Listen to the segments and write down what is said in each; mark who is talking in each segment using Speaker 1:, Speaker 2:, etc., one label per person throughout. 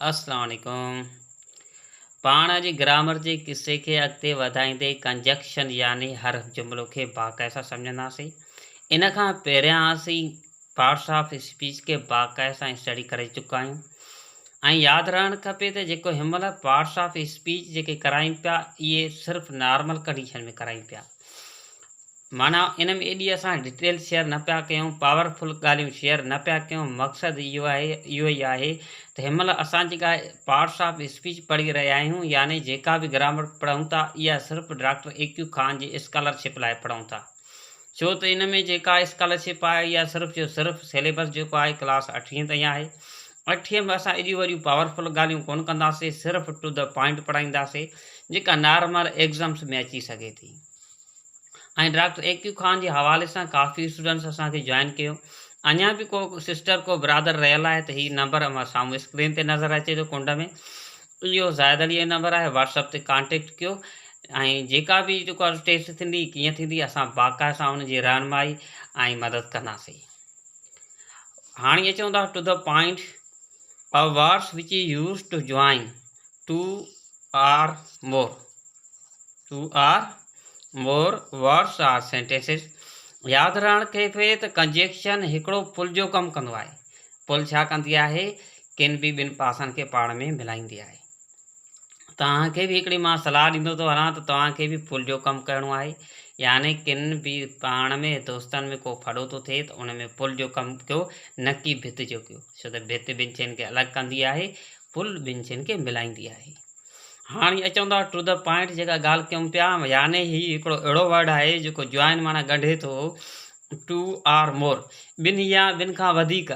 Speaker 1: अस्सलाम वालेकुम। पाण जी ग्रामर जे किस्से खे अॻिते वधाईंदे कंजक्शन यानी हर जुमिलो खे बाक़ाइदा सम्झंदासीं। इन खां पहिरियां असीं पार्ट्स ऑफ स्पीच खे बाक़ाइदा सां स्टडी करे चुका आहियूं ऐं यादि रहणु खपे त जेको हिनमहिल पार्ट्स ऑफ स्पीच जेके करायूं पिया इहे सिर्फ़ु नॉर्मल कंडीशन में करायूं पिया। माना इन में एॾी असां डिटेल शेयर न पिया कयूं, पावरफुल ॻाल्हियूं शेयर न पिया कयूं। मक़सदु इहो ई आहे त हिनमहिल असां जेका पार्ट्स ऑफ स्पीच पढ़ी रहिया आहियूं यानी जेका बि ग्रामर पढ़ूं था इहा सिर्फ़ु डॉक्टर ए.क्यू. खान जी स्कॉलरशिप लाइ पढ़ूं था। छो त इन में जेका स्कॉलरशिप आहे इहा सिर्फ़ु जो सिर्फ़ु सिलेबस जेको आहे क्लास 8वीं ताईं आहे। 8वीं में असां एॾियूं वॾियूं पावरफुल ॻाल्हियूं कोन कंदासीं, सिर्फ़ु टू द पॉइंट पढ़ाईंदासीं जेका नॉर्मल एग्ज़ाम्स में अची सघे थी। ऐं डॉक्टर ए.क्यू. खान जे हवाले सां काफ़ी स्टूडेंट्स असांखे जॉइन कयो। अञा बि को सिस्टर को ब्रादर रहियल आहे त हीउ नंबर मां साम्हूं स्क्रीन ते नज़र अचे थो कुंड में, इहो ज़ाहिद अली जो नंबर आहे। व्हाट्सअप ते कॉन्टेक्ट कयो ऐं जेका बि जेको टेस्ट थींदी कीअं थींदी असां बाक़ाइदा सां हुनजी रहनुमाई ऐं मदद कंदासीं। हाणे अचूं था to the point. Words which is use to join two or more words or sentences. यादि रहणु खपे त कंजक्शन हिकिड़ो पुल जो कमु कंदो आहे। पुल छा कंदी आहे? किन बि ॿिनि पासनि खे पाण में मिलाईंदी आहे। तव्हांखे बि हिकिड़ी मां सलाह ॾींदो थो वञां त तव्हांखे बि पुल जो कमु करिणो आहे, यानी किन बि पाण में दोस्तनि में को फड़ो थो थिए त उन में पुल जो कमु कयो, न की भित जो कयो। छो त भित ॿिनि शयुनि खे अलॻि कंदी आहे, पुल ॿिनि शयुनि खे मिलाईंदी आहे। हाणे अचूं था टू द पॉइंट जेका ॻाल्हि कयूं पिया, यानी हीउ हिकिड़ो अहिड़ो वर्ड आहे जेको जॉइन माना ॻंढे थो टू आर मोर, ॿिनि या ॿिनि खां वधीक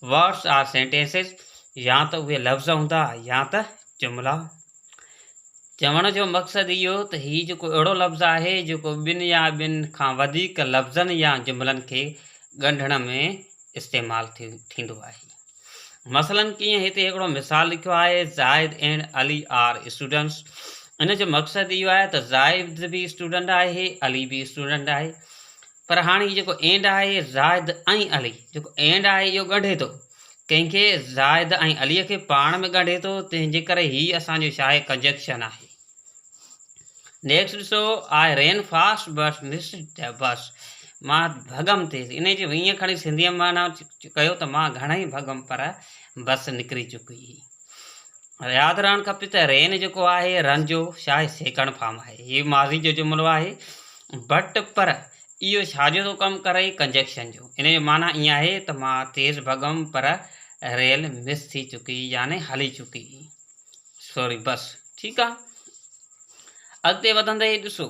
Speaker 1: वर्ड्स आर सेंटेंसिस, या त उहे लफ़्ज़ हूंदा या त जुमिला। चवण जो मक़सदु इहो त हीउ जेको अहिड़ो लफ़्ज़ आहे जेको ॿिनि या ॿिनि खां वधीक लफ़्ज़नि या जुमिलनि खे ॻंढण में इस्तेमालु थींदो आहे। मसलन कीअं, हिते हिकिड़ो मिसाल लिखियो आहे, Zahid and Ali are students. इन जो मक़सदु इहो आहे त ज़ाहिद बि स्टूडेंट आहे, अली बि स्टूडेंट आहे। पर हाणे जेको एंड आहे ज़ाहिद ऐं अली, जेको एंड आहे इहो ॻंढे थो कंहिंखे, ज़ाहिद ऐं अलीअ खे पाण में ॻंढे थो, तंहिंजे करे हीउ असांजो छा आहे? कंजक्शन आहे। नेक्स्ट ॾिसो, I ran fast but missed the bus. मां भगम थिएसि, इन जी हीअं खणी सिंधीअ में माना कयो त मां घणेई भगम पर बस निकिरी चुकी हुई। यादि रहणु खपे त रेन जेको आहे रन जो छा आहे? सेकंड फॉर्म आहे। हीउ माज़ी जो जुमिलो आहे। बट पर इहो छाजो थो कमु करे? कंजक्शन जो। इन जो माना ईअं आहे त मां तेज़ भगम पर रेल मिस थी चुकी यानी हली चुकी, सॉरी बस। ठीकु आहे, अॻिते वधंदे ॾिसो,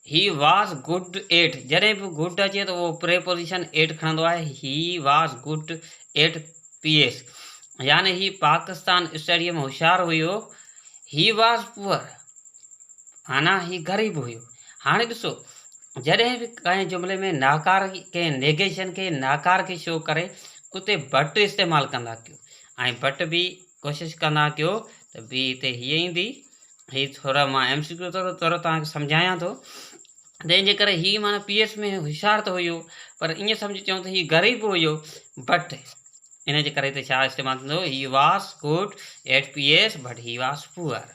Speaker 1: ही वॉज गुड एट। जॾहिं बि गुड अचे त उहो प्रेपोजिशन एट खणंदो आहे। He was good at PS, यानी ही पाकिस्तान स्टडीअ में होशियारु हुयो। ही वॉज पुअर, माना ही ग़रीब हुयो। हाणे ॾिसो, जॾहिं बि कंहिं जुमिले में नाकार कंहिं नेगेशन खे नाकार खे शो करे उते बट इस्तेमालु कंदा कयो, ऐं बट बि कोशिशि कंदा कयो त बि हिते हीअ ईंदी। हीअ थोरा मां MCQ तौरु तव्हांखे सम्झायां थो। तंहिंजे करे हीअ माना PS में होशियारु त हुयो, पर ईअं सम्झी चऊं त हीउ ग़रीब हुयो। बट इन जे करे त छा इस्तेमालु थींदो? He was good at PS but he was poor.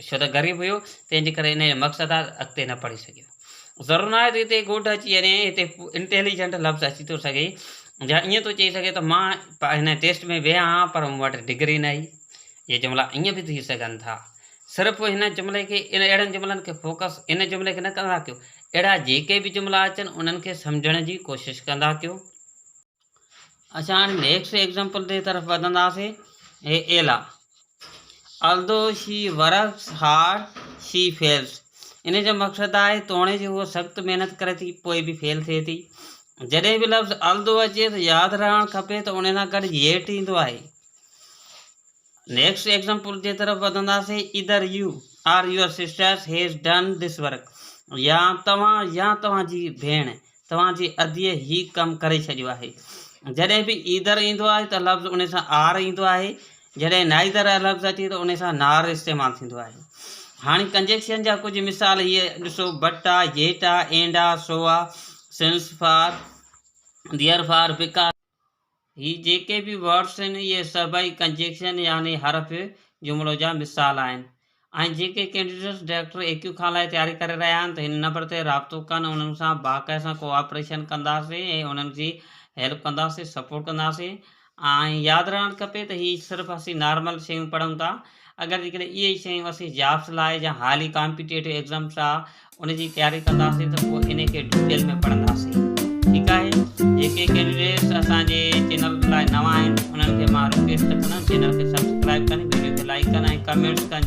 Speaker 1: छो त ग़रीब हुयो, तंहिंजे करे इन जो मक़सदु आहे अॻिते न पढ़ी सघियो। ज़रूरु न आहे त हिते गुड अची वञे, हिते इंटेलिजेंट लफ़्ज़ अची थो सघे, या ईअं थो चई सघे त मां हिन टेस्ट में विया हा पर मूं वटि डिग्री न आई। इहे जुमिला ईअं बि थी सघनि था। सिर्फ़ु हिन जुमिले खे, इन अहिड़नि जुमिलनि खे फोकस, इन जुमिले खे न कंदा कयो। अहिड़ा जेके बि जुमिला अचनि उन्हनि खे सम्झण जी कोशिशि कंदा कयो। अच्छा, हाणे नेक्स्ट एग्ज़ाम्पल जे तरफ़ वधंदासीं। हे एला, although she works hard she fails. इन जो मक़सदु आहे तोणे जो उहो सख़्तु महिनत करे थी पोइ बि फेल थिए थी। जॾहिं बि लफ़्ज़ ऑल्दो अचे त यादि रहणु खपे त उन सां गॾु येट ईंदो आहे। नेक्स्ट एग्जाम्पल जे तरफ़ वधंदासीं। Either you or your sisters has done this work, या तव्हां या तव्हांजी भेण, तव्हांजी अधीअ ही कमु करे छॾियो आहे। जॾहिं बि ईदर ईंदो आहे त लफ़्ज़ उन सां आर ईंदो आहे। जॾहिं नाइदर लफ़्ज़ अचे त उन सां नार इस्तेमालु थींदो आहे। हाणे कंजक्शन जा कुझु मिसाल इहे ॾिसो, बट आहे, जेट आहे, एंड आहे, सो आहे, since for, therefore, because. ही जेके भी वर्ड्स आहिनि इहे सभई कंजक्शन यानी हरफ जुमिलो जा मिसाल आहिनि। ऐं जेके कैंडिडेट्स डायरेक्टर एक्यू खां लाइ तयारी करे रहिया आहिनि त हिन नंबर ते राब्तो कनि, उन्हनि सां बाक़ाइदा सां कोऑपरेशन कंदासीं ऐं उन्हनि जी हेल्प कंदासीं, सपोर्ट कंदासीं। ऐं यादि रहणु खपे त हीअ सिर्फ़ु असीं नॉर्मल शयूं पढ़ूं था। अगरि जेकॾहिं इहे ई शयूं असीं जॉब्स लाइ या हाली कॉम्पिटेटिव एग्ज़ाम्स आहे उन जी तयारी कंदासीं त पोइ इन खे डिटेल में पढ़ंदासीं। ठीकु आहे। जेके कैंडिडेट्स असांजे चैनल लाइ नवां आहिनि उन्हनि खे मां रिक्वेस्ट कंदुमि चैनल खे सब्सक्राइब कनि, वीडियो खे लाइक कनि ऐं कमेंट्स कनि